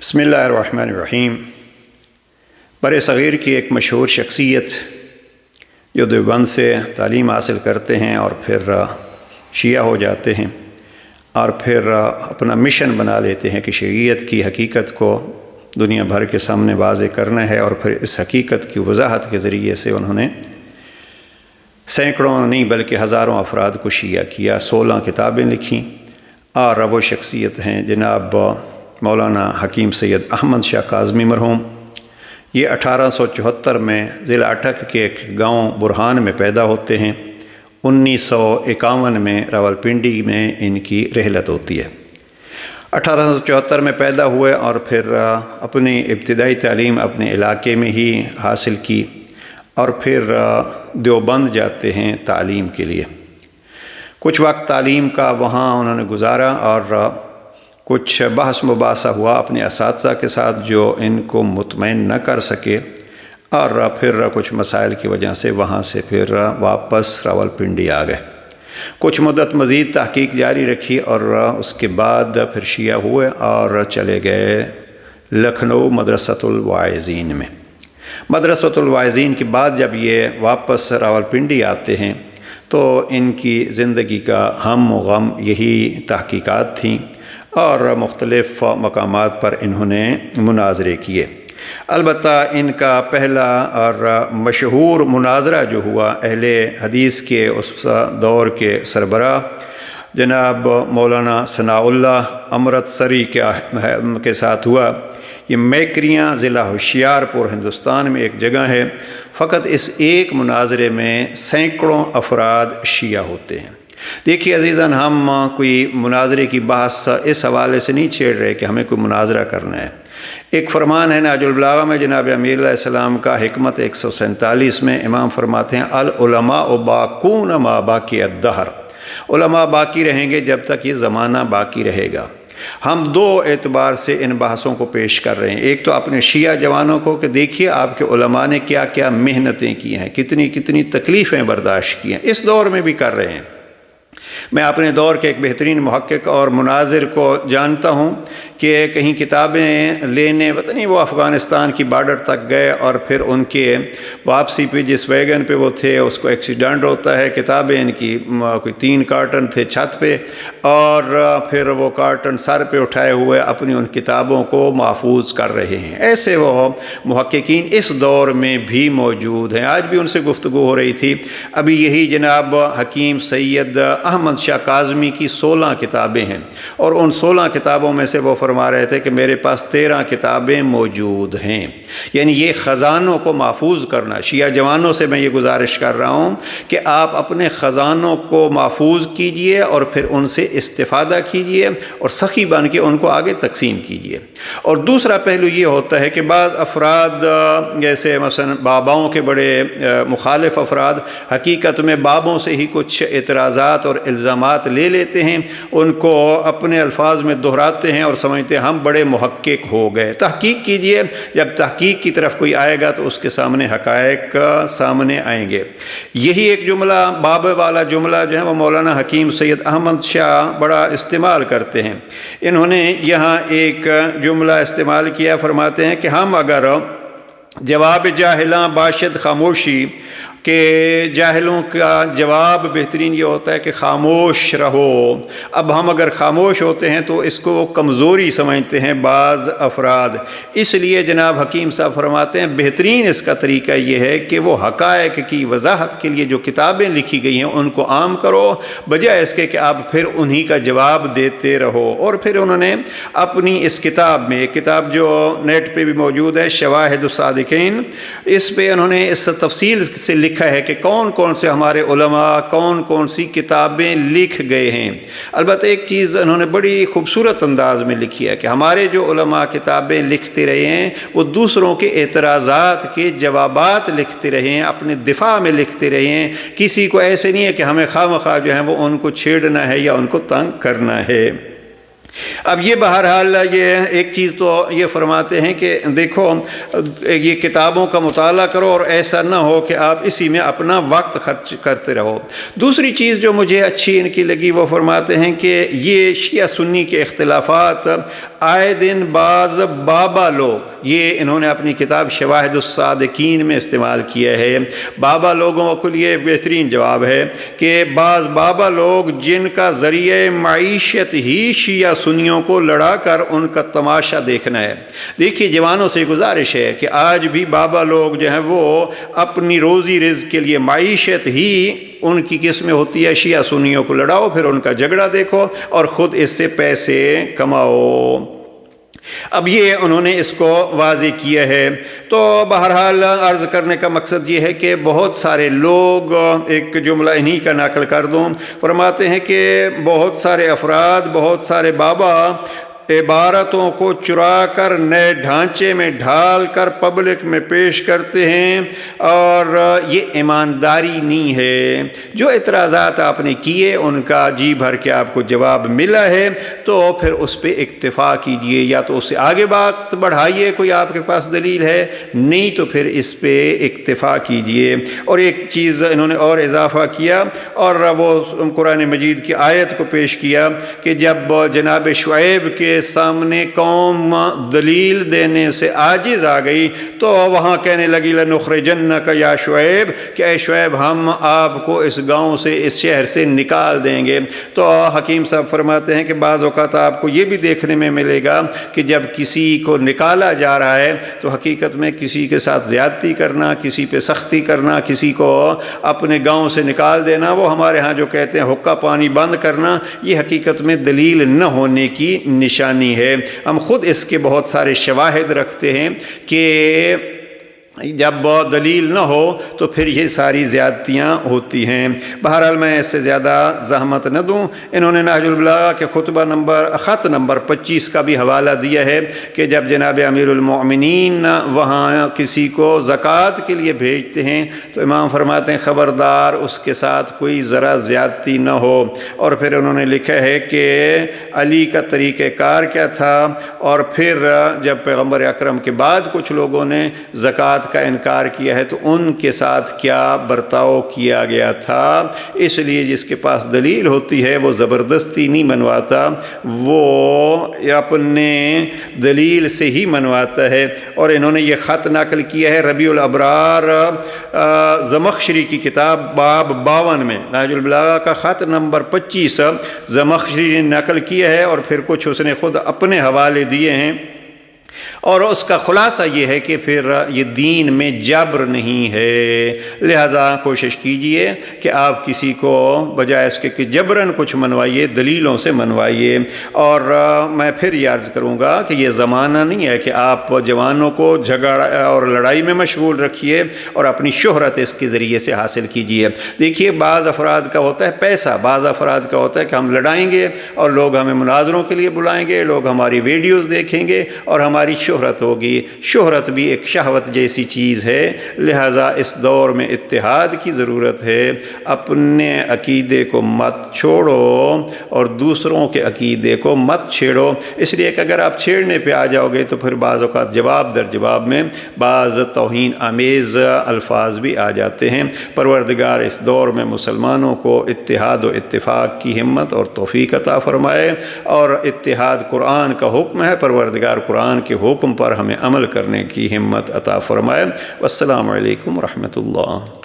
بسم اللہ الرحمن الرحیم۔ بر صغیر کی ایک مشہور شخصیت جو دیوبند سے تعلیم حاصل کرتے ہیں اور پھر شیعہ ہو جاتے ہیں اور پھر اپنا مشن بنا لیتے ہیں کہ شیعیت کی حقیقت کو دنیا بھر کے سامنے واضح کرنا ہے، اور پھر اس حقیقت کی وضاحت کے ذریعے سے انہوں نے سینکڑوں نہیں بلکہ ہزاروں افراد کو شیعہ کیا، 16 کتابیں لکھیں، اور وہ شخصیت ہیں جناب مولانا حکیم سید احمد شاہ کاظمی مرحوم۔ یہ 1874 میں ضلع اٹک کے ایک گاؤں برہان میں پیدا ہوتے ہیں۔ 1951 میں راولپنڈی میں ان کی رحلت ہوتی ہے۔ 1874 میں پیدا ہوئے اور پھر اپنی ابتدائی تعلیم اپنے علاقے میں ہی حاصل کی، اور پھر دیوبند جاتے ہیں تعلیم کے لیے۔ کچھ وقت تعلیم کا وہاں انہوں نے گزارا اور کچھ بحث مباحثہ ہوا اپنے اساتذہ کے ساتھ جو ان کو مطمئن نہ کر سکے، اور پھر کچھ مسائل کی وجہ سے وہاں سے پھر واپس راولپنڈی آ گئے۔ کچھ مدت مزید تحقیق جاری رکھی اور اس کے بعد پھر شیعہ ہوئے اور چلے گئے لکھنؤ مدرسۃ الواعظین میں۔ مدرسۃ الواعظین کے بعد جب یہ واپس راولپنڈی آتے ہیں تو ان کی زندگی کا ہم و غم یہی تحقیقات تھیں، اور مختلف مقامات پر انہوں نے مناظرے کیے۔ البتہ ان کا پہلا اور مشہور مناظرہ جو ہوا اہل حدیث کے اس دور کے سربراہ جناب مولانا ثناء اللہ امرتسری کے ساتھ ہوا۔ یہ میکریاں ضلع ہوشیارپور ہندوستان میں ایک جگہ ہے۔ فقط اس ایک مناظرے میں سینکڑوں افراد شیعہ ہوتے ہیں۔ دیکھیے عزیزاً، ہم کوئی مناظرے کی بحث اس حوالے سے نہیں چھیڑ رہے کہ ہمیں کوئی مناظرہ کرنا ہے۔ ایک فرمان ہے نہج البلاغہ میں جناب امیر علیہ السلام کا، حکمت 147 میں امام فرماتے ہیں العلماء باقون ما باقی الدہر، علماء باقی رہیں گے جب تک یہ زمانہ باقی رہے گا۔ ہم دو اعتبار سے ان بحثوں کو پیش کر رہے ہیں۔ ایک تو اپنے شیعہ جوانوں کو کہ دیکھیے آپ کے علماء نے کیا کیا محنتیں کی ہیں، کتنی کتنی تکلیفیں برداشت کی ہیں، اس دور میں بھی کر رہے ہیں۔ میں اپنے دور کے ایک بہترین محقق اور مناظر کو جانتا ہوں کہ کہیں کتابیں لینے پتہ نہیں وہ افغانستان کی بارڈر تک گئے، اور پھر ان کے واپسی پہ جس ویگن پہ وہ تھے اس کو ایکسیڈنٹ ہوتا ہے، کتابیں ان کی کوئی 3 کارٹن تھے چھت پہ، اور پھر وہ کارٹن سر پہ اٹھائے ہوئے اپنی ان کتابوں کو محفوظ کر رہے ہیں۔ ایسے وہ محققین اس دور میں بھی موجود ہیں، آج بھی ان سے گفتگو ہو رہی تھی۔ ابھی یہی جناب حکیم سید احمد شاہ کاظمی کی 16 کتابیں ہیں، اور ان 16 کتابوں میں سے وہ فرما رہے تھے کہ میرے پاس 13 کتابیں موجود ہیں۔ یعنی یہ خزانوں کو محفوظ کرنا، شیعہ جوانوں سے میں یہ گزارش کر رہا ہوں کہ آپ اپنے خزانوں کو محفوظ کیجئے اور پھر ان سے استفادہ کیجئے اور سخی بن کے ان کو آگے تقسیم کیجئے۔ اور دوسرا پہلو یہ ہوتا ہے کہ بعض افراد جیسے مثلا باباؤں کے بڑے مخالف افراد حقیقت میں بابوں سے ہی کچھ اعتراضات اور الزامات لے لیتے ہیں، ان کو اپنے الفاظ میں دہراتے ہیں اور سمجھتے ہیں ہم بڑے محقق ہو گئے۔ تحقیق کیجئے، جب تحقیق کی طرف کوئی آئے گا تو اس کے سامنے حقائق سامنے آئیں گے۔ یہی ایک جملہ، باب والا جملہ جو ہے وہ مولانا حکیم سید احمد شاہ بڑا استعمال کرتے ہیں۔ انہوں نے یہاں ایک جملہ استعمال کیا، فرماتے ہیں کہ ہم اگر جواب جاہلاں باشد خاموشی، کہ جاہلوں کا جواب بہترین یہ ہوتا ہے کہ خاموش رہو۔ اب ہم اگر خاموش ہوتے ہیں تو اس کو کمزوری سمجھتے ہیں بعض افراد، اس لیے جناب حکیم صاحب فرماتے ہیں بہترین اس کا طریقہ یہ ہے کہ وہ حقائق کی وضاحت کے لیے جو کتابیں لکھی گئی ہیں ان کو عام کرو، بجائے اس کے کہ آپ پھر انہی کا جواب دیتے رہو۔ اور پھر انہوں نے اپنی اس کتاب میں، ایک کتاب جو نیٹ پہ بھی موجود ہے، شواہد الصادقین، اس پہ انہوں نے اس تفصیل سے لکھا ہے کہ کون کون سے ہمارے علماء کون کون سی کتابیں لکھ گئے ہیں۔ البتہ ایک چیز انہوں نے بڑی خوبصورت انداز میں لکھی ہے کہ ہمارے جو علماء کتابیں لکھتے رہے ہیں وہ دوسروں کے اعتراضات کے جوابات لکھتے رہے ہیں، اپنے دفاع میں لکھتے رہے ہیں۔ کسی کو ایسے نہیں ہے کہ ہمیں خواہ مخواہ جو ہے وہ ان کو چھیڑنا ہے یا ان کو تنگ کرنا ہے۔ اب یہ بہرحال یہ ایک چیز تو یہ فرماتے ہیں کہ دیکھو یہ کتابوں کا مطالعہ کرو اور ایسا نہ ہو کہ آپ اسی میں اپنا وقت خرچ کرتے رہو۔ دوسری چیز جو مجھے اچھی ان کی لگی وہ فرماتے ہیں کہ یہ شیعہ سنی کے اختلافات آئے دن بعض بابا لوگ، یہ انہوں نے اپنی کتاب شواہد الصادقین میں استعمال کیا ہے، بابا لوگوں کو لیے بہترین جواب ہے کہ بعض بابا لوگ جن کا ذریعہ معیشت ہی شیعہ سنیوں کو لڑا کر ان کا تماشا دیکھنا ہے۔ دیکھیے جوانوں سے گزارش ہے کہ آج بھی بابا لوگ جو ہیں وہ اپنی روزی رزق کے لیے معیشت ہی ان کی قسم ہوتی ہے، شیعہ سنیوں کو لڑاؤ، پھر ان کا جھگڑا دیکھو اور خود اس سے پیسے کماؤ۔ اب یہ انہوں نے اس کو واضح کیا ہے۔ تو بہرحال عرض کرنے کا مقصد یہ ہے کہ بہت سارے لوگ، ایک جملہ انہی کا نقل کر دوں، فرماتے ہیں کہ بہت سارے افراد، بہت سارے بابا عبارتوں کو چرا کر نئے ڈھانچے میں ڈھال کر پبلک میں پیش کرتے ہیں، اور یہ ایمانداری نہیں ہے۔ جو اعتراضات آپ نے کیے ان کا جی بھر کے آپ کو جواب ملا ہے، تو پھر اس پہ اکتفا کیجئے، یا تو اس سے آگے بات بڑھائیے، کوئی آپ کے پاس دلیل ہے، نہیں تو پھر اس پہ اکتفا کیجئے۔ اور ایک چیز انہوں نے اور اضافہ کیا، اور وہ قرآن مجید کی آیت کو پیش کیا کہ جب جناب شعیب کے سامنے قوم دلیل دینے سے عاجز آ گئی تو وہاں کہنے لگی لَنُخْرِجَنَّكَ یا شعیب، کہ اے شعیب ہم آپ کو اس گاؤں سے، اس شہر سے نکال دیں گے۔ تو حکیم صاحب فرماتے ہیں کہ بعض اوقات آپ کو یہ بھی دیکھنے میں ملے گا کہ جب کسی کو نکالا جا رہا ہے تو حقیقت میں کسی کے ساتھ زیادتی کرنا، کسی پہ سختی کرنا، کسی کو اپنے گاؤں سے نکال دینا، وہ ہمارے ہاں جو کہتے ہیں حقہ پانی بند کرنا، یہ حقیقت میں دلیل نہ ہونے کی نشانی ہے۔ ہم خود اس کے بہت سارے شواہد رکھتے ہیں کہ جب دلیل نہ ہو تو پھر یہ ساری زیادتیاں ہوتی ہیں۔ بہرحال میں اس سے زیادہ زحمت نہ دوں۔ انہوں نے نہج البلاغہ کے خط نمبر 25 کا بھی حوالہ دیا ہے کہ جب جناب امیر المؤمنین وہاں کسی کو زکوٰۃ کے لیے بھیجتے ہیں تو امام فرماتے ہیں خبردار اس کے ساتھ کوئی ذرا زیادتی نہ ہو۔ اور پھر انہوں نے لکھا ہے کہ علی کا طریقہ کار کیا تھا، اور پھر جب پیغمبر اکرم کے بعد کچھ لوگوں نے زکوٰۃ کا انکار کیا ہے تو ان کے ساتھ کیا برتاؤ کیا گیا تھا۔ اس لیے جس کے پاس دلیل ہوتی ہے وہ زبردستی نہیں منواتا، وہ اپنے دلیل سے ہی منواتا ہے۔ اور انہوں نے یہ خط نقل کیا ہے ربیع الابرار زمخشری کی کتاب باب 52 میں، نہج البلاغہ کا خط نمبر 25 زمخشری نے نقل کیا ہے، اور پھر کچھ اس نے خود اپنے حوالے دیے ہیں۔ اور اس کا خلاصہ یہ ہے کہ پھر یہ دین میں جبر نہیں ہے، لہذا کوشش کیجئے کہ آپ کسی کو بجائے اس کے کہ جبراً کچھ منوائیے، دلیلوں سے منوائیے۔ اور میں پھر یہ عرض کروں گا کہ یہ زمانہ نہیں ہے کہ آپ جوانوں کو جھگڑا اور لڑائی میں مشغول رکھیے اور اپنی شہرت اس کے ذریعے سے حاصل کیجئے۔ دیکھیے بعض افراد کا ہوتا ہے پیسہ، بعض افراد کا ہوتا ہے کہ ہم لڑائیں گے اور لوگ ہمیں مناظروں کے لیے بلائیں گے، لوگ ہماری ویڈیوز دیکھیں گے اور ہماری شہرت ہوگی۔ شہرت بھی ایک شہوت جیسی چیز ہے، لہٰذا اس دور میں اتحاد کی ضرورت ہے۔ اپنے عقیدے کو مت چھوڑو اور دوسروں کے عقیدے کو مت چھیڑو، اس لیے کہ اگر آپ چھیڑنے پہ آ جاؤ گے تو پھر بعض اوقات جواب در جواب میں بعض توہین آمیز الفاظ بھی آ جاتے ہیں۔ پروردگار اس دور میں مسلمانوں کو اتحاد و اتفاق کی ہمت اور توفیق عطا فرمائے، اور اتحاد قرآن کا حکم ہے، پروردگار قرآن کے حکم پر ہمیں عمل کرنے کی ہمت عطا فرمائے۔ والسلام علیکم ورحمۃ اللہ۔